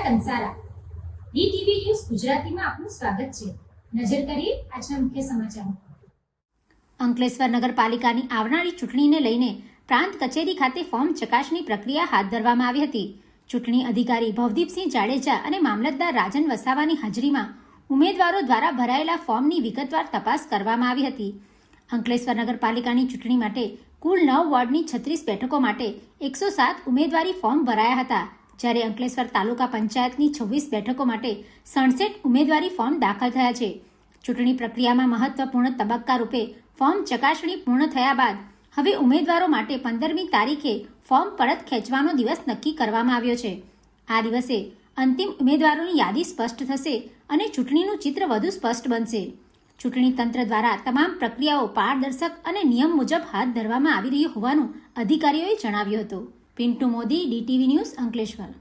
Kansara DTV news ગુજરાતીમાં આપનું સ્વાગત છે. નજર કરીએ આજના મુખ્ય સમાચારો. અંકલેશ્વર નગરપાલિકાની આવનારી ચૂંટણીને લઈને પ્રાંત કચેરી ખાતે ફોર્મ ચકાસણી પ્રક્રિયા હાથ ધરવામાં આવી હતી. ચૂંટણી અધિકારી ભવદીપસિંહ જાડેજા અને મામલતદાર રાજન વસાવાની હાજરીમાં ઉમેદવારો દ્વારા ભરાયેલા ફોર્મની વિગતવાર તપાસ કરવામાં આવી હતી. અંકલેશ્વર નગરપાલિકાની ચૂંટણી માટે કુલ 9 વોર્ડની 36 બેઠકો માટે 107 ઉમેદવારી ફોર્મ ભરાયા હતા, જ્યારે અંકલેશ્વર તાલુકા પંચાયતની 26 બેઠકો માટે 67 ઉમેદવારી ફોર્મ દાખલ થયા છે. ચૂંટણી પ્રક્રિયામાં મહત્વપૂર્ણ તબક્કા રૂપે ફોર્મ ચકાસણી પૂર્ણ થયા બાદ હવે ઉમેદવારો માટે 15મી તારીખે ફોર્મ પરત ખેંચવાનો દિવસ નક્કી કરવામાં આવ્યો છે. આ દિવસે અંતિમ ઉમેદવારોની યાદી સ્પષ્ટ થશે અને ચૂંટણીનું ચિત્ર વધુ સ્પષ્ટ બનશે. ચૂંટણી તંત્ર દ્વારા તમામ પ્રક્રિયાઓ પારદર્શક અને નિયમ મુજબ હાથ ધરવામાં આવી રહી હોવાનું અધિકારીઓએ જણાવ્યું હતું. Pintu Modi, DTV news, Ankleshwar.